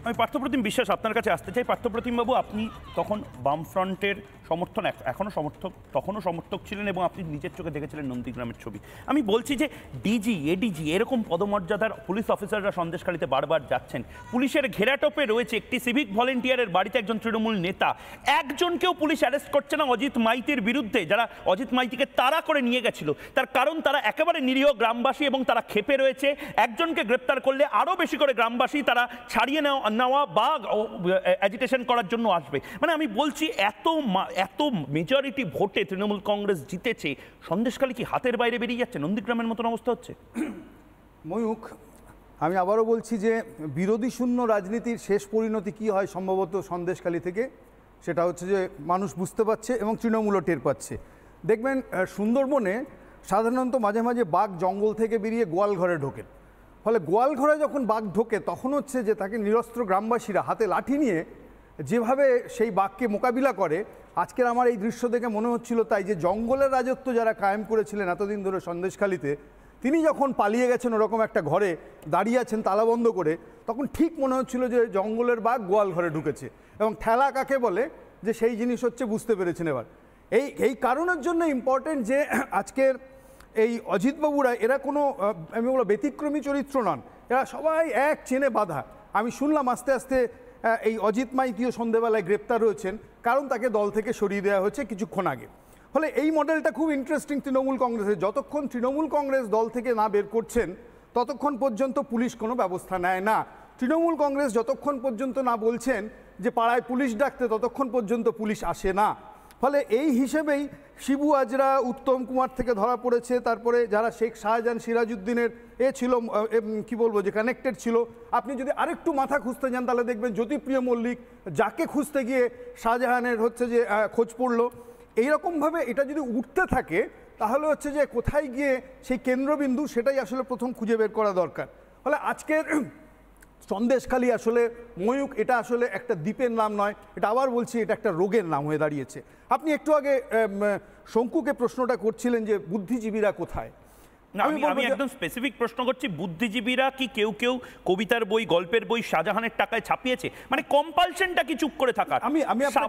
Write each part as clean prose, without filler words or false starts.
আমি পার্থপ্রতিম বিশ্বাস আপনার কাছে আসতে চাই। পার্থপ্রতিম বাবু, আপনি তখন বামফ্রন্টের সমর্থন তখনও সমর্থক ছিলেন এবং আপনি নিজের চোখে দেখেছিলেন নন্দীগ্রামের ছবি। আমি বলছি যে ডিজি, এডিজি এরকম পদমর্যাদার পুলিশ অফিসাররা সন্দেশখালীতে বারবার যাচ্ছেন। পুলিশের ঘেরাটোপে রয়েছে একটি সিভিক ভলেন্টিয়ারের বাড়িতে একজন তৃণমূল নেতা। একজনকেও পুলিশ অ্যারেস্ট করছে না অজিত মাইতির বিরুদ্ধে, যারা অজিত মাইতিকে তাড়া করে নিয়ে গেছিল। তার কারণ তারা একেবারে নিরীহ গ্রামবাসী এবং তারা ক্ষেপে রয়েছে। একজনকে গ্রেপ্তার করলে আরও বেশি করে গ্রামবাসী তারা ছাড়িয়ে নেওয়া বা অ্যাজিটেশন করার জন্য আসবে। মানে আমি বলছি এত মেজরিটি ভোটে তৃণমূল কংগ্রেস জিতেছে, সন্দেশখালী কি হাতের বাইরে বেরিয়ে যাচ্ছে? নন্দীগ্রামের মতন অবস্থা হচ্ছে। ময়ূখ, আমি আবারও বলছি যে বিরোধী শূন্য রাজনীতির শেষ পরিণতি কি হয় সম্ভবত সন্দেশখালী থেকে, সেটা হচ্ছে যে মানুষ বুঝতে পারছে এবং তৃণমূলও টের পাচ্ছে। দেখবেন সুন্দরবনে সাধারণত মাঝে মাঝে বাঘ জঙ্গল থেকে বেরিয়ে গোয়ালঘরে ঢোকে। ফলে গোয়ালঘরে যখন বাঘ ঢোকে তখন হচ্ছে যে তাকে নিরস্ত্র গ্রামবাসীরা হাতে লাঠি নিয়ে যেভাবে সেই বাঘকে মোকাবিলা করে, আজকের আমার এই দৃশ্য দেখে মনে হচ্ছিল তাই যে জঙ্গলের রাজত্ব যারা কায়েম করেছিলেন এতদিন ধরে সন্দেশখালীতে, তিনি যখন পালিয়ে গেছেন ওরকম একটা ঘরে দাঁড়িয়ে আছেন তালা বন্ধ করে, তখন ঠিক মনে হচ্ছিল যে জঙ্গলের বাঘ গোয়াল ঘরে ঢুকেছে। এবং ঠেলা কাকে বলে যে সেই জিনিস হচ্ছে বুঝতে পেরেছেন এবার। এই কারণের জন্য ইম্পর্টেন্ট যে আজকের এই অজিতবাবুরা এরা কোনো আমি বলবো ব্যতিক্রমী চরিত্র নন, এরা সবাই এক চেনে বাঁধা। আমি শুনলাম আস্তে আস্তে এই অজিত মাইতিও সন্ধেবেলায় গ্রেপ্তার হয়েছেন, কারণ তাকে দল থেকে সরিয়ে দেওয়া হয়েছে কিছুক্ষণ আগে। ফলে এই মডেলটা খুব ইন্টারেস্টিং তৃণমূল কংগ্রেসের। যতক্ষণ তৃণমূল কংগ্রেস দল থেকে না বের করছেন ততক্ষণ পর্যন্ত পুলিশ কোনো ব্যবস্থা নেয় না। তৃণমূল কংগ্রেস যতক্ষণ পর্যন্ত না বলছেন যে পাড়ায় পুলিশ ডাকতে, ততক্ষণ পর্যন্ত পুলিশ আসে না। ফলে এই হিসেবেই শিবু আজরা, উত্তম কুমার থেকে ধরা পড়েছে, তারপরে যারা শেখ শাহজাহান সিরাজউদ্দিনের ছিল কি বলবো যে কানেক্টেড ছিল। আপনি যদি আরেকটু মাথা খুঁজতে যান তাহলে দেখবেন জ্যোতিপ্রিয় মল্লিক, যাকে খুঁজতে গিয়ে শাহজাহানের হচ্ছে যে খোঁজ পড়লো। এইরকমভাবে এটা যদি উঠতে থাকে তাহলে হচ্ছে যে কোথায় গিয়ে সেই কেন্দ্রবিন্দু, সেটাই আসলে প্রথম খুঁজে বের করা দরকার। ফলে আজকের সন্দেশখালী আসলে ময়ূখ, এটা আসলে একটা দ্বীপের নাম নয়, এটা আবার বলছি এটা একটা রোগের নাম হয়ে দাঁড়িয়েছে। আপনি একটু আগে শঙ্কুকে প্রশ্নটা করছিলেন যে বুদ্ধিজীবীরা কোথায়। আমি একদম স্পেসিফিক প্রশ্ন করছি, বুদ্ধিজীবীরা কি কেউ কবিতার বই, গল্পের বই শাহজাহানের টাকায় ছাপিয়েছে? মানে কম্পালশনটা কি চুপ করে থাকার?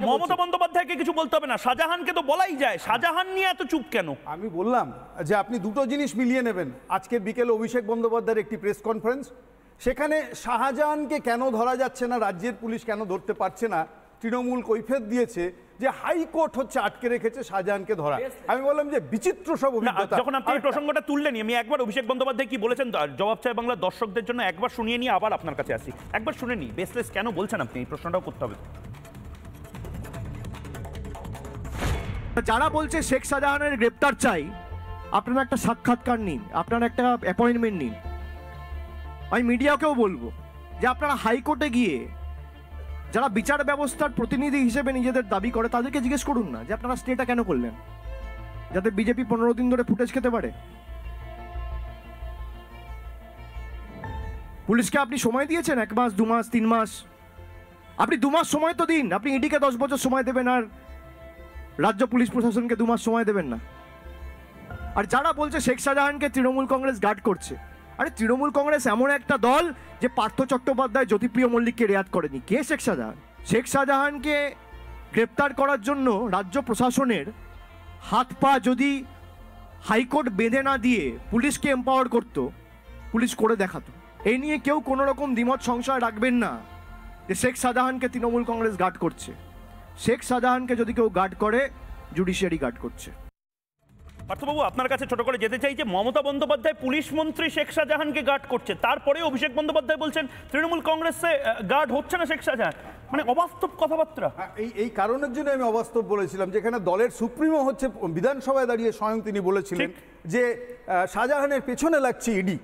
মমতা বন্দ্যোপাধ্যায়কে কিছু বলতে হবে না, শাহজাহানকে তো বলাই যায়, শাহজাহান নিয়ে এত চুপ কেন? আমি বললাম যে আপনি দুটো জিনিস মিলিয়ে নেবেন। আজকে বিকেলে অভিষেক বন্দ্যোপাধ্যায়ের একটি প্রেস কনফারেন্স, সেখানে শাহজাহানকে কেন ধরা যাচ্ছে না, রাজ্যের পুলিশ কেন ধরতে পারছে না, তৃণমূল কৈফিয়ত দিয়েছে যে হাইকোর্ট হচ্ছে আটকে রেখেছে শাহজাহানকে ধরা। আমি বললাম যে বিচিত্র সব অভিজ্ঞতা। যখন আপনি এই প্রসঙ্গটা তুললেন, আমি একবার অভিষেক বন্দ্যোপাধ্যায় কি বলেছেন জবাব চাই বাংলার দর্শকদের জন্য একবার শুনিয়ে নিয়ে আবার আপনার কাছে আসি, একবার শুনে নিই। বেসলেস কেন বলছেন আপনি, এই প্রশ্নটাও করতে হবে। যারা বলছে শেখ শাহজাহানের গ্রেপ্তার চাই, আপনারা একটা সাক্ষাৎকার নিন, আপনারা একটা অ্যাপয়েন্টমেন্ট নিন। আমি মিডিয়াকেও বলবো যে আপনারা হাইকোর্টে গিয়ে যারা বিচার ব্যবস্থার প্রতিনিধি হিসেবে নিজেদের দাবি করে তাদেরকে জিজ্ঞেস করুন না যে আপনারা স্টেটা কেন করলেন, যাতে বিজেপি 15 দিন ধরে ফুটেজ খেতে পারে। পুলিশকে আপনি সময় দিয়েছেন 1 মাস, 2 মাস, 3 মাস। আপনি 2 মাস সময় তো দিন। আপনি ইডিকে 10 বছর সময় দেবেন আর রাজ্য পুলিশ প্রশাসনকে 2 মাস সময় দেবেন না। আর যারা বলছে শেখ শাহজাহানকে তৃণমূল কংগ্রেস গার্ড করছে, আরে তৃণমূল কংগ্রেস এমন একটা দল যে পার্থ চট্টোপাধ্যায়, জ্যোতিপ্রিয় মল্লিককে রেয়াত করেনি। কে শেখ শাহজাহান? শেখ শাহজাহানকে গ্রেপ্তার করার জন্য রাজ্য প্রশাসনের হাত পা যদি হাইকোর্ট বেঁধে না দিয়ে পুলিশকে এম্পাওয়ার করতো, পুলিশ করে দেখাতো। এই নিয়ে কেউ কোনো রকম দ্বিমত সংশয় রাখবেন না যে শেখ শাহজাহানকে তৃণমূল কংগ্রেস গার্ড করছে। শেখ শাহজাহানকে যদি কেউ গার্ড করে, জুডিশিয়ারি গার্ড করছে। পার্থবাবু, আপনার কাছে ছোট করে যেতে চাই যে মমতা বন্দ্যোপাধ্যায় পুলিশ মন্ত্রী শেখ শাহজাহানকে গার্ড করছে, তারপরে অভিষেক বন্দ্যোপাধ্যায় বলছেন তৃণমূল কংগ্রেসে গার্ড হচ্ছে না শেখ শাহজাহান। মানে অবাস্তব কথাবার্তা। এই কারণের জন্য আমি অবাস্তব বলেছিলাম, যেখানে দলের সুপ্রিমো হচ্ছে বিধানসভায় দাঁড়িয়ে স্বয়ং তিনি বলেছিলেন যে শাহজাহানের পেছনে লাগছে ইডি।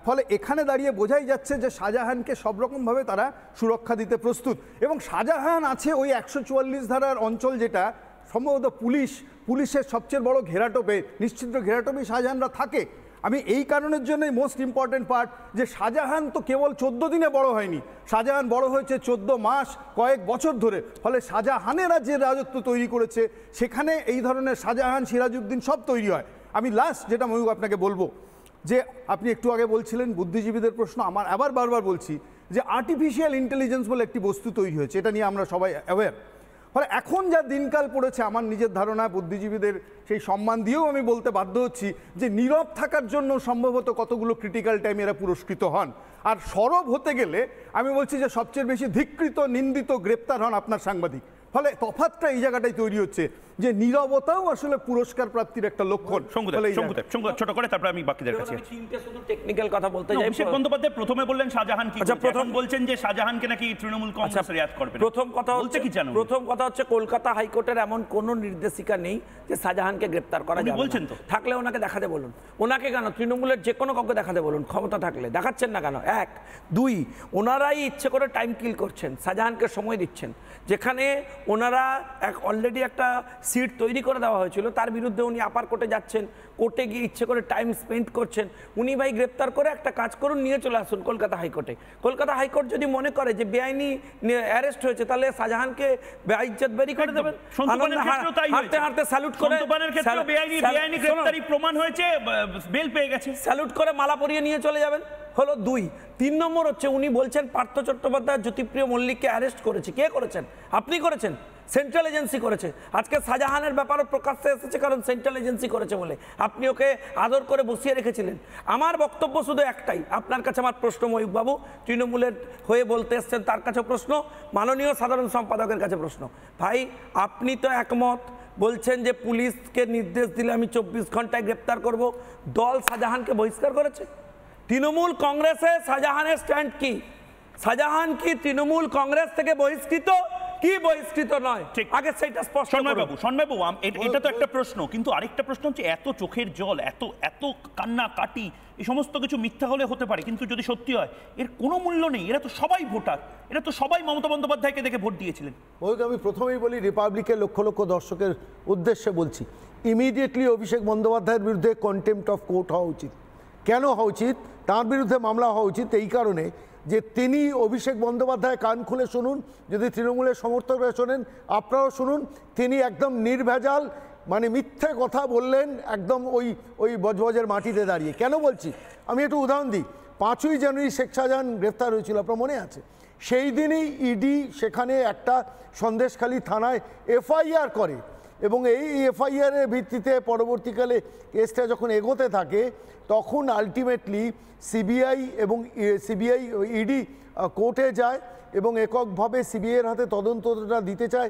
ফলে এখানে দাঁড়িয়ে বোঝাই যাচ্ছে যে শাহজাহানকে সব রকমভাবে তারা সুরক্ষা দিতে প্রস্তুত। এবং শাহজাহান আছে ওই 144 ধারার অঞ্চল, যেটা সম্ভবত পুলিশের সবচেয়ে বড় ঘেরাটোপে, নিশ্চিত ঘেরাটোপে শাহজাহানরা থাকে। আমি এই কারণের জন্যই মোস্ট ইম্পর্টেন্ট পার্ট যে শাহজাহান তো কেবল 14 দিনে বড় হয়নি, শাহজাহান বড় হয়েছে 14 মাস, কয়েক বছর ধরে। ফলে শাহজাহানেরা যে রাজত্ব তৈরি করেছে সেখানে এই ধরনের শাহজাহান, সিরাজউদ্দিন সব তৈরি হয়। আমি লাস্ট যেটা ময়ূক আপনাকে বলবো, যে আপনি একটু আগে বলছিলেন বুদ্ধিজীবীদের প্রশ্ন, আমার আবার বারবার বলছি যে আর্টিফিশিয়াল ইন্টেলিজেন্স বলে একটি বস্তু তৈরি হয়েছে, এটা নিয়ে আমরা সবাই অ্যাওয়্যার। ফলে এখন যা দিনকাল পড়েছে, আমার নিজের ধারণা, বুদ্ধিজীবীদের সেই সম্মান দিয়েও আমি বলতে বাধ্য হচ্ছি যে নীরব থাকার জন্য সম্ভবত কতগুলো ক্রিটিক্যাল টাইম এরা পুরস্কৃত হন। আর সরব হতে গেলে আমি বলছি যে সবচেয়ে বেশি ধিক্কৃত, নিন্দিত, গ্রেপ্তার হন আপনার সাংবাদিক। ফলে তফাৎটা এই জায়গাটাই তৈরি হচ্ছে যে নীরবতাও আসলে পুরস্কার প্রাপ্তির একটা লক্ষণ। ছোট করে তারপর আমি বাকিদের কাছে আমি তিনটে শুধু টেকনিক্যাল কথা বলতে চাই। অভিষেক বন্দ্যোপাধ্যায় প্রথমে বললেন শাহজাহান কি, আচ্ছা, প্রথম বলছেন যে শাহজাহানকে নাকি তৃণমূল কংগ্রেস রিয়াদ করবে। প্রথম কথা হচ্ছে কি জানো, প্রথম কথা হচ্ছে কলকাতা হাইকোর্টের এমন কোনো নির্দেশিকা নেই যে শাহজাহানকে গ্রেপ্তার করা যাবে। বলছেন তো, থাকলে ওনাকে দেখাতে বলুন। ওনাকে কেন, তৃণমূলের যে কোনো কাউকে দেখাতে বলুন, ক্ষমতা থাকলে। দেখাচ্ছেন না কেন? এক। দুই, ওনারাই ইচ্ছে করে টাইম কিল করছেন, শাহজাহানকে সময় দিচ্ছেন। যেখানে ওনারা অলরেডি একটা সিট তৈরি করে দেওয়া হয়েছিল, তার বিরুদ্ধে উনি আপার কোর্টে যাচ্ছেন, কোর্টে গিয়ে ইচ্ছে করে টাইম স্পেন্ড করছেন। উনি ভাই গ্রেপ্তার করে একটা কাজ করুন, নিয়ে চলে আসুন কলকাতা হাইকোর্টে। কলকাতা হাইকোর্ট যদি মনে করে যে বেআইনি অ্যারেস্ট হয়েছে, তাহলে শাহজাহানকে বেইজ্জত বেরি করে দেবেন। হাঁটতে হাঁটতে স্যালুট করে, প্রমাণ হয়েছে, বেল পেয়ে গেছে, স্যালুট করে মালা পরিয়ে নিয়ে চলে যাবেন। হলো দুই। তিন নম্বর হচ্ছে উনি বলছেন পার্থ চট্টোপাধ্যায় জ্যোতিপ্রিয় মল্লিককে অ্যারেস্ট করেছে। কে করেছেন? আপনি করেছেন, সেন্ট্রাল এজেন্সি করেছে। আজকে শাহজাহানের ব্যাপারও প্রকাশ্যে এসেছে, কারণ সেন্ট্রাল এজেন্সি করেছে বলে আপনি ওকে আদর করে বসিয়ে রেখেছিলেন। আমার বক্তব্য শুধু একটাই, আপনার কাছে আমার প্রশ্ন, ময়ূক বাবু ঘট্টবাবু হয়ে বলতে এসছেন, তার কাছে প্রশ্ন, মাননীয় সাধারণ সম্পাদকের কাছে প্রশ্ন। ভাই, আপনি তো একমত, বলছেন যে পুলিশকে নির্দেশ দিলে আমি 24 ঘন্টায় গ্রেপ্তার করব। দল শাহজাহানকে বহিষ্কার করেছে। তৃণমূল কংগ্রেসে শাহজাহানের স্ট্যান্ড কি? শাহজাহান কি তৃণমূল কংগ্রেস থেকে বহিষ্কৃত কি বহিষ্কৃত নয়? আগে সেটা স্পষ্ট করুন। সন্ময়বাবু, এটা তো একটা প্রশ্ন, কিন্তু আরেকটা প্রশ্ন হচ্ছে এত চোখের জল, এত কান্না কাটি, এই সমস্ত কিছু মিথ্যা হলে হতে পারে, কিন্তু যদি সত্যি হয় এর কোনো মূল্য নেই। এরা তো সবাই ভোটার, এরা তো সবাই মমতা বন্দ্যোপাধ্যায়কে দেখে ভোট দিয়েছিলেন। আমি প্রথমেই বলি, রিপাবলিকের লক্ষ লক্ষ দর্শকের উদ্দেশ্যে বলছি, ইমিডিয়েটলি অভিষেক বন্দ্যোপাধ্যায়ের বিরুদ্ধে কন্টেম্পট অফ কোর্ট হওয়া উচিত। কেন হওয়া উচিত? তার বিরুদ্ধে মামলা হওয়া উচিত এই কারণে যে তিনি, অভিষেক বন্দ্যোপাধ্যায়, কান খুলে শুনুন, যদি তৃণমূলের সমর্থকরা শোনেন, আপনারাও শুনুন, তিনি একদম নির্ভেজাল, মানে মিথ্যে কথা বললেন একদম ওই বজবজের মাটিতে দাঁড়িয়ে। কেন বলছি? আমি একটু উদাহরণ দিই। 5ই জানুয়ারি শেখ শাহজাহান গ্রেফতার হয়েছিল, আপনার মনে আছে? সেই দিনই ইডি সেখানে একটা সন্দেশখালী থানায় এফআইআর করে, এবং এই এফআইআরের ভিত্তিতে পরবর্তীকালে কেসটা যখন এগোতে থাকে, তখন আলটিমেটলি সিবিআই ইডি কোর্টে যায় এবং এককভাবে সিবিআইয়ের হাতে তদন্তটা দিতে চায়।